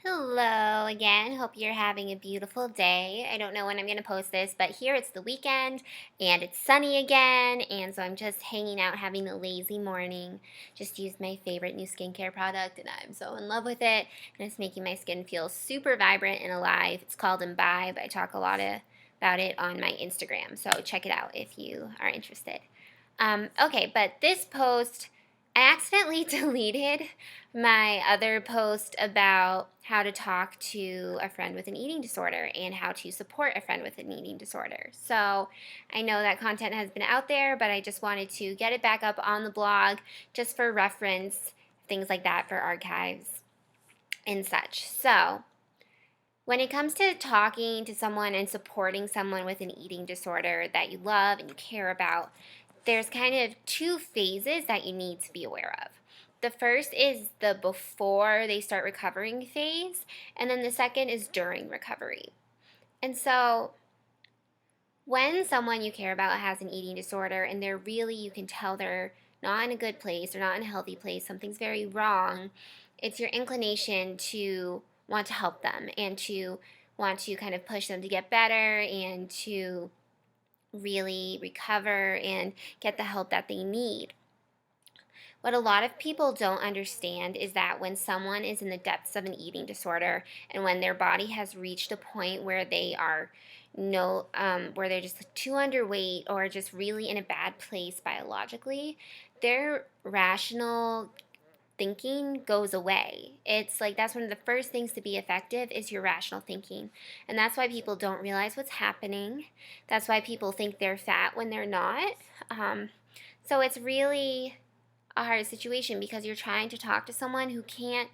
Hello again. Hope you're having a beautiful day. I don't know when I'm going to post this, but here it's the weekend and it's sunny again. And so I'm just hanging out having a lazy morning. Just used my favorite new skincare product and I'm so in love with it. And it's making my skin feel super vibrant and alive. It's called Imbibe. I talk a lot about it on my Instagram. So check it out if you are interested. Okay, but this post, I accidentally deleted my other post about how to talk to a friend with an eating disorder and how to support a friend with an eating disorder. So I know that content has been out there, but I just wanted to get it back up on the blog just for reference, things like that for archives and such. So when it comes to talking to someone and supporting someone with an eating disorder that you love and you care about, there's kind of two phases that you need to be aware of. The first is the before they start recovering phase, and then the second is during recovery. And so, when someone you care about has an eating disorder and they're really, you can tell they're not in a good place, they're not in a healthy place, something's very wrong, it's your inclination to want to help them and to want to kind of push them to get better and to really recover and get the help that they need. What a lot of people don't understand is that when someone is in the depths of an eating disorder and when their body has reached a point where they are where they're just too underweight or just really in a bad place biologically, their rational thinking goes away. It's like that's one of the first things to be effective is your rational thinking. And that's why people don't realize what's happening. That's why people think they're fat when they're not. So it's really a hard situation because you're trying to talk to someone who can't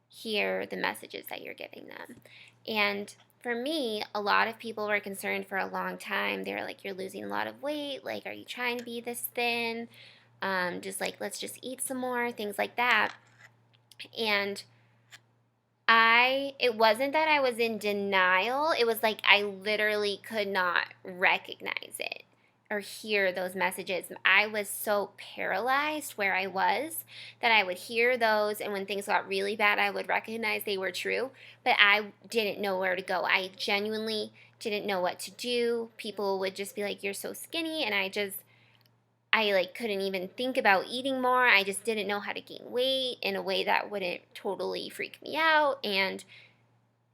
hear the messages that you're giving them. And for me, a lot of people were concerned for a long time. They were like, you're losing a lot of weight. Like, are you trying to be this thin? Just like, let's just eat some more, things like that. And it wasn't that I was in denial. It was like I literally could not recognize it or hear those messages. I was so paralyzed where I was that I would hear those, and when things got really bad, I would recognize they were true, but I didn't know where to go. I genuinely didn't know what to do. People would just be like, "You're so skinny," and I like couldn't even think about eating more. I just didn't know how to gain weight in a way that wouldn't totally freak me out, and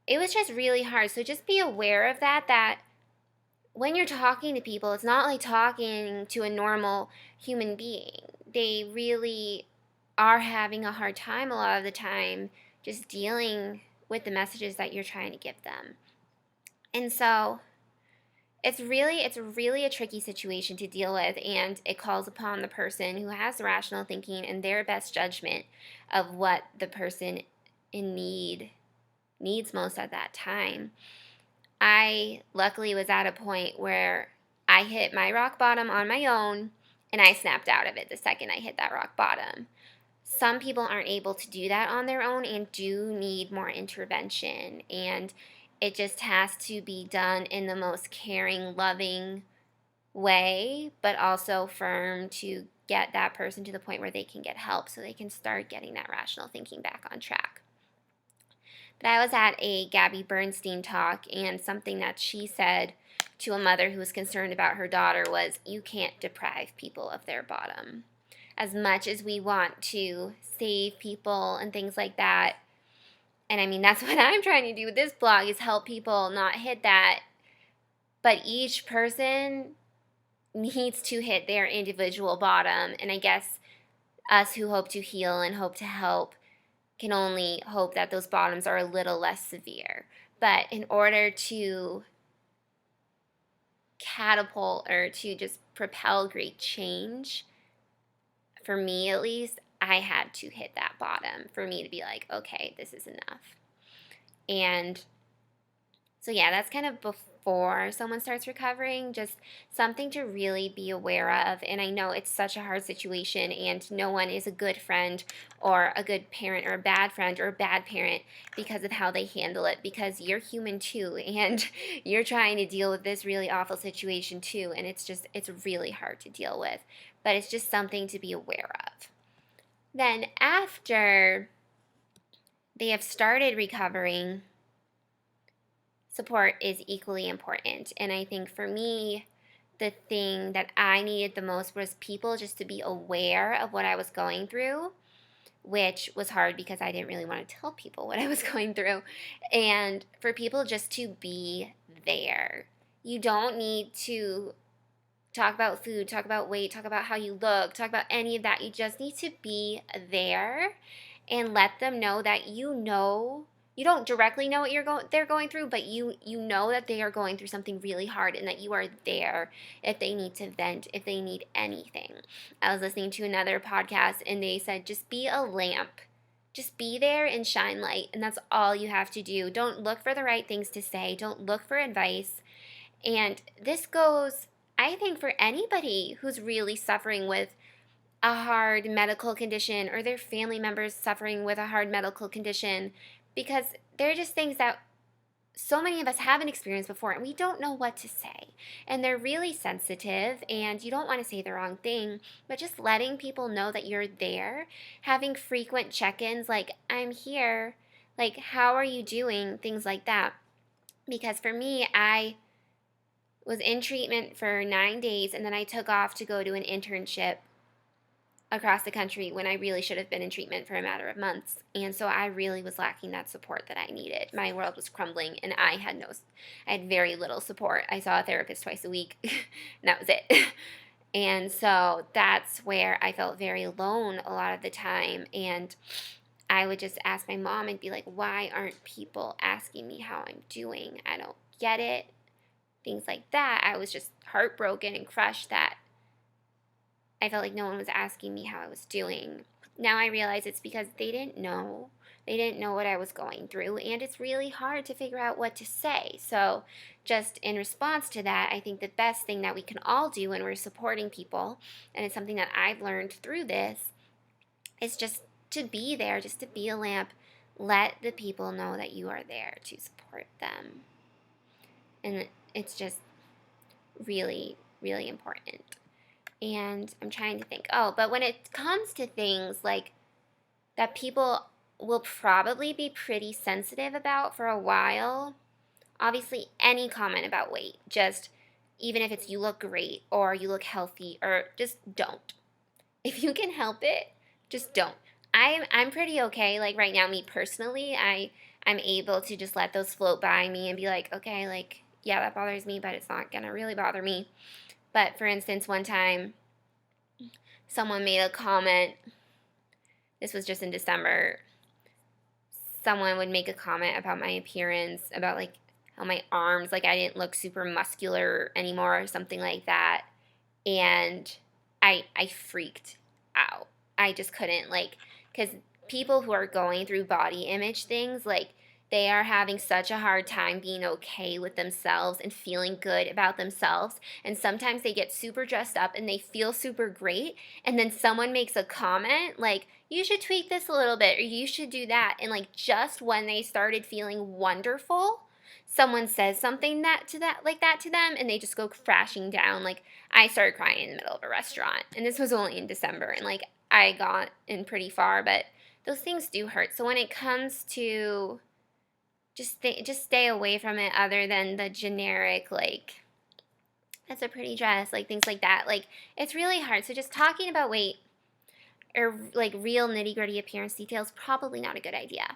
it was just really hard. So just be aware of that when you're talking to people, it's not like talking to a normal human being. They really are having a hard time a lot of the time just dealing with the messages that you're trying to give them. And so it's really a tricky situation to deal with, and it calls upon the person who has rational thinking and their best judgment of what the person in need needs most at that time. I luckily was at a point where I hit my rock bottom on my own and I snapped out of it the second I hit that rock bottom. Some people aren't able to do that on their own and do need more intervention, and it just has to be done in the most caring, loving way, but also firm to get that person to the point where they can get help so they can start getting that rational thinking back on track. But I was at a Gabby Bernstein talk, and something that she said to a mother who was concerned about her daughter was, you can't deprive people of their bottom. As much as we want to save people and things like that, and I mean, that's what I'm trying to do with this blog, is help people not hit that, but each person needs to hit their individual bottom, and I guess us who hope to heal and hope to help can only hope that those bottoms are a little less severe. But in order to catapult or to just propel great change, for me at least, I had to hit that bottom for me to be like, okay, this is enough. And so, yeah, that's kind of before someone starts recovering, just something to really be aware of. And I know it's such a hard situation, and no one is a good friend or a good parent or a bad friend or a bad parent because of how they handle it, because you're human too, and you're trying to deal with this really awful situation too. And it's really hard to deal with, but it's just something to be aware of. Then, after they have started recovering, support is equally important. And I think for me, the thing that I needed the most was people just to be aware of what I was going through, which was hard because I didn't really want to tell people what I was going through. And for people just to be there. You don't need to talk about food, talk about weight, talk about how you look, talk about any of that. You just need to be there and let them know that you don't directly know what they're going through, but you know that they are going through something really hard and that you are there if they need to vent, if they need anything. I was listening to another podcast and they said just be a lamp. Just be there and shine light, and that's all you have to do. Don't look for the right things to say. Don't look for advice. And this goes, I think, for anybody who's really suffering with a hard medical condition or their family members suffering with a hard medical condition, because they're just things that so many of us haven't experienced before and we don't know what to say. And they're really sensitive and you don't want to say the wrong thing, but just letting people know that you're there, having frequent check-ins like I'm here, like how are you doing, things like that. Because for me, I was in treatment for 9 days and then I took off to go to an internship across the country when I really should have been in treatment for a matter of months. And so I really was lacking that support that I needed. My world was crumbling and I had very little support. I saw a therapist twice a week and that was it. And so that's where I felt very alone a lot of the time. And I would just ask my mom and be like, why aren't people asking me how I'm doing? I don't get it. Things like that. I was just heartbroken and crushed that I felt like no one was asking me how I was doing. Now I realize it's because they didn't know. They didn't know what I was going through, and it's really hard to figure out what to say. So, just in response to that, I think the best thing that we can all do when we're supporting people, and it's something that I've learned through this, is just to be there, just to be a lamp. Let the people know that you are there to support them. And it's just really, really important. And I'm trying to think, but when it comes to things like that people will probably be pretty sensitive about for a while, obviously any comment about weight, just even if it's you look great or you look healthy, or just don't. If you can help it, just don't. I'm pretty okay. Like right now, me personally, I'm able to just let those float by me and be like, okay, like yeah, that bothers me, but it's not gonna really bother me. But for instance, one time someone made a comment, this was just in December, someone would make a comment about my appearance, about like how my arms, like I didn't look super muscular anymore or something like that. And I freaked out. I just couldn't, like, because people who are going through body image things, like, they are having such a hard time being okay with themselves and feeling good about themselves. And sometimes they get super dressed up and they feel super great. And then someone makes a comment like, you should tweak this a little bit or you should do that. And like just when they started feeling wonderful, someone says something like that to them and they just go crashing down. Like I started crying in the middle of a restaurant. And this was only in December. And like I got in pretty far, but those things do hurt. So when it comes to just stay away from it, other than the generic, like, that's a pretty dress, like things like that. Like, it's really hard. So just talking about weight or like real nitty gritty appearance details, probably not a good idea.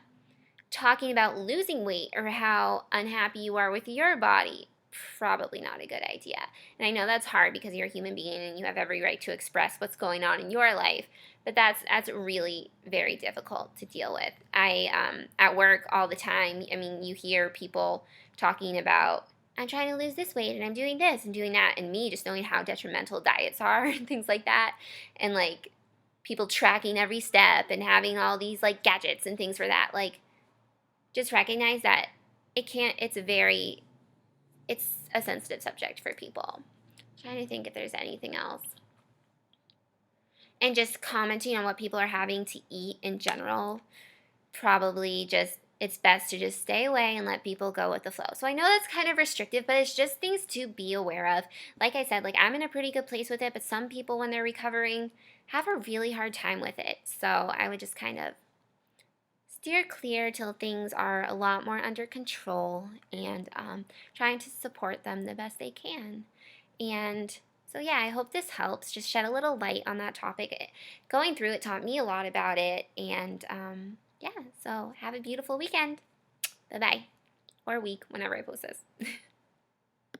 Talking about losing weight or how unhappy you are with your body, probably not a good idea. And I know that's hard because you're a human being and you have every right to express what's going on in your life. But that's really very difficult to deal with. I at work all the time. I mean, you hear people talking about, I'm trying to lose this weight and I'm doing this and doing that, and me just knowing how detrimental diets are and things like that, and like people tracking every step and having all these like gadgets and things for that. Like, just recognize that it's a sensitive subject for people. I'm trying to think if there's anything else. And just commenting on what people are having to eat in general, probably just, it's best to just stay away and let people go with the flow. So I know that's kind of restrictive, but it's just things to be aware of. Like I said, like I'm in a pretty good place with it, but some people when they're recovering have a really hard time with it. So I would just kind of steer clear till things are a lot more under control and trying to support them the best they can. And so, yeah, I hope this helps. Just shed a little light on that topic. Going through it taught me a lot about it. And yeah, so have a beautiful weekend. Bye bye. Or week, whenever I post this.